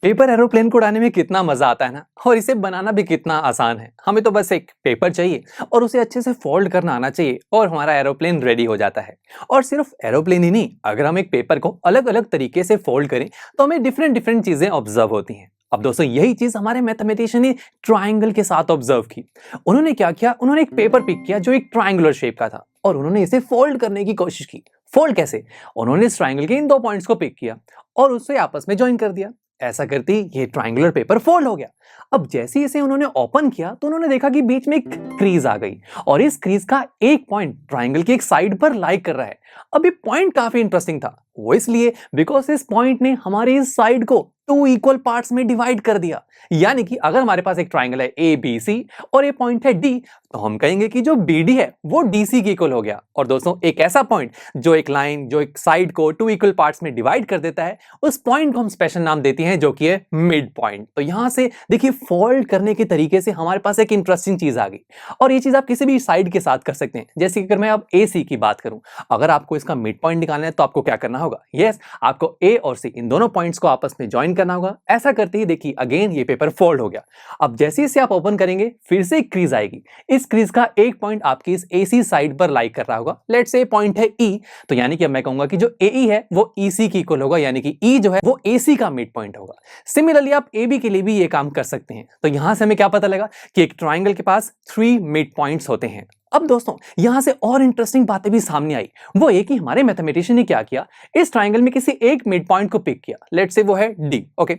Paper aeroplane को उड़ाने में कितना मजा आता है ना, और इसे बनाना भी कितना आसान है। हमें तो बस एक पेपर चाहिए और उसे अच्छे से फोल्ड करना आना चाहिए और हमारा एरोप्लेन रेडी हो जाता है। और सिर्फ एरोप्लेन ही नहीं, अगर हम एक पेपर को अलग अलग तरीके से फोल्ड करें तो हमें डिफरेंट डिफरेंट चीजें ऑब्जर्व होती हैं। अब दोस्तों यही चीज हमारे मैथमेटिशियन ने ट्राइंगल के साथ ऑब्जर्व की। उन्होंने क्या किया, उन्होंने एक पेपर पिक किया जो एक ट्राइंगुलर शेप का था और उन्होंने इसे फोल्ड करने की कोशिश की। फोल्ड कैसे? उन्होंने इस ट्राइंगल के इन दो पॉइंट्स को पिक किया और उसे आपस में ज्वाइन कर दिया। ऐसा करते ही ये ट्राइंगुलर पेपर फोल्ड हो गया। अब जैसे ही इसे उन्होंने ओपन किया तो उन्होंने देखा कि बीच में एक क्रीज आ गई और इस क्रीज का एक पॉइंट ट्राइंगल की एक साइड पर लाई कर रहा है। अब ये पॉइंट काफी इंटरेस्टिंग था, वो इसलिए बिकॉज इस पॉइंट ने हमारी इस साइड को टू इक्वल पार्ट्स में डिवाइड कर दिया। यानी कि अगर हमारे पास एक ट्राइंगल है ए बी सी और ये पॉइंट है डी, तो हम कहेंगे कि जो बी डी है वो डी सी के इक्वल हो गया। और दोस्तों एक ऐसा पॉइंट जो एक लाइन, जो एक साइड को टू इक्वल पार्ट्स में डिवाइड कर देता है, उस पॉइंट को हम स्पेशल नाम देते हैं जो कि है मिड पॉइंट। तो यहां से देखिए फोल्ड करने के तरीके से हमारे पास एक इंटरेस्टिंग चीज आ गई और ये चीज आप किसी भी साइड के साथ कर सकते हैं। जैसे कि अगर मैं अब ए सी की बात करूं, अगर आपको इसका मिड पॉइंट निकालना है तो आपको क्या करना होगा? यस, आपको ए और सी इन दोनों पॉइंट्स को आपस में ज्वाइन करना होगा। ऐसा करते ही देखिए अगेन ये पेपर फोल्ड हो गया। अब जैसे इसे आप ओपन करेंगे फिर से एक क्रीज आएगी। इस क्रीज का एक पॉइंट आपकी इस एसी साइड पर लाई कर रहा होगा। लेट्स से पॉइंट है ई, तो यानी कि अब मैं कहूंगा कि जो एई है वो ईसी की इक्वल होगा, यानी कि ई जो है वो एसी का मिड पॉइंट होगा। सिमिलरली आप एबी के लिए भी ये काम कर सकते हैं। तो यहां से हमें क्या पता लगा कि एक ट्राइंगल के पास 3 मिड पॉइंट्स होते हैं। अब दोस्तों यहां से और इंटरेस्टिंग बातें भी सामने आई। वो ये कि हमारे मैथमेटिशियन ने क्या किया, इस ट्राइंगल में किसी एक मिड पॉइंट को पिक किया। लेट्स से वो है डी, ओके।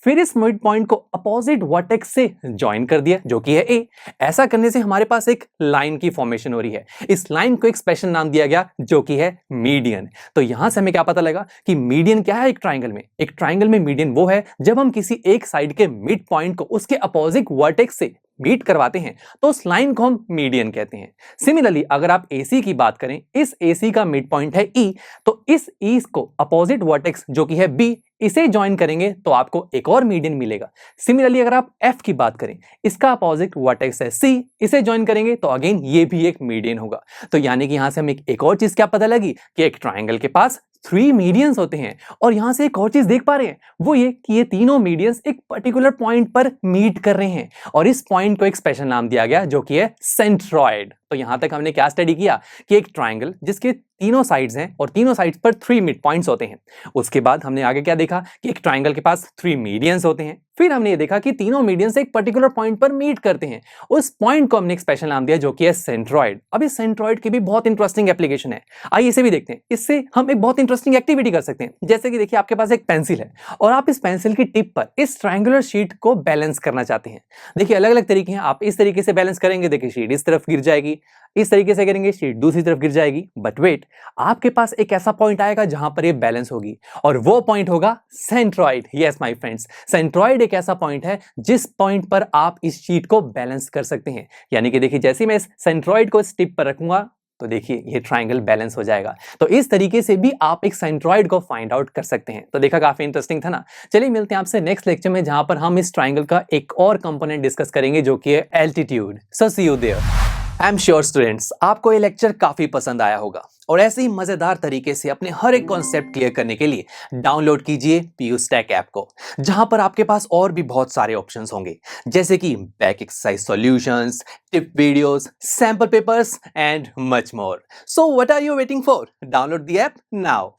फिर इस मिड पॉइंट को अपोजिट वर्टेक्स से ज्वाइन कर दिया जो कि है ए। ऐसा करने से हमारे पास एक लाइन की फॉर्मेशन हो रही है। इस लाइन को एक स्पेशल नाम दिया गया जो कि है मीडियन। तो यहां से हमें क्या पता लगा कि मीडियन क्या है एक ट्राइंगल में? एक ट्राइंगल में मीडियन वो है जब हम किसी एक साइड के मिड पॉइंट को उसके अपोजिट वर्टेक्स से मीट करवाते हैं तो उस लाइन को हम मीडियन कहते हैं। सिमिलरली अगर आप AC की बात करें, इस AC का मिड पॉइंट है E, तो इस E को अपोजिट वर्टेक्स जो कि है B, इसे ज्वाइन करेंगे तो आपको एक और मीडियन मिलेगा। सिमिलरली अगर आप F की बात करें, इसका अपोजिट वर्टेक्स है C, इसे ज्वाइन करेंगे तो अगेन ये भी एक मीडियन होगा। तो यानी कि यहां से हमें एक और चीज क्या पता लगी कि एक ट्राइंगल के पास 3 मीडियंस होते हैं। और यहां से एक और चीज देख पा रहे हैं, वो ये कि ये तीनों मीडियंस एक पर्टिकुलर पॉइंट पर मीट कर रहे हैं और इस पॉइंट को एक स्पेशल नाम दिया गया जो कि है सेंट्रॉइड। तो यहां तक हमने क्या स्टडी किया कि एक ट्राइंगल जिसके तीनों साइड्स हैं और तीनों साइड्स पर 3 मिड पॉइंट्स होते हैं। उसके बाद हमने आगे क्या देखा कि एक ट्राइंगल के पास 3 मीडियंस होते हैं। फिर हमने ये देखा कि तीनों मीडियंस एक पर्टिकुलर पॉइंट पर मीट करते हैं। उस पॉइंट को हमने एक स्पेशल नाम दिया जो कि है सेंट्रॉइड। अब इस सेंट्रॉइड की भी बहुत इंटरेस्टिंग एप्लीकेशन है, आइए इसे भी देखते हैं। इससे हम एक बहुत इंटरेस्टिंग एक्टिविटी कर सकते हैं। जैसे कि देखिए आपके पास एक पेंसिल है और आप इस पेंसिल की टिप पर इस ट्राइंगुलर शीट को बैलेंस करना चाहते हैं। देखिए अलग अलग तरीके हैं, आप इस तरीके से बैलेंस करेंगे, देखिए शीट इस तरफ गिर जाएगी, इस तरीके से करेंगे शीट दूसरी तरफ गिर जाएगी। बट वेट, आपके पास एक ऐसा पॉइंट आएगा जहां पर ये बैलेंस होगी और वो पॉइंट होगा centroid. Yes my friends, centroid एक ऐसा पॉइंट है जिस पॉइंट पर आप इस शीट को बैलेंस कर सकते हैं। यानी कि देखिए जैसे ही मैं इस सेंट्रॉइड को इस टिप पर रखूंगा तो देखिए ये ट्राइंगल बैलेंस हो जाएगा। तो इस तरीके से भी आप एक सेंट्रॉइड को फाइंड आउट कर सकते हैं। तो देखा काफी इंटरेस्टिंग था ना। चलिए मिलते हैं आपसे नेक्स्ट लेक्चर में जहां पर हम इस ट्राइंगल का एक और कंपोनेंट डिस्कस करेंगे जो कि है altitude. So see you there. I am sure students आपको ये लेक्चर काफी पसंद आया होगा और ऐसे ही मजेदार तरीके से अपने हर एक कॉन्सेप्ट क्लियर करने के लिए डाउनलोड कीजिए PU Stack ऐप को, जहां पर आपके पास और भी बहुत सारे ऑप्शंस होंगे जैसे कि back exercise solutions, tip videos, sample papers and much more. So what are you waiting for? Download the app now.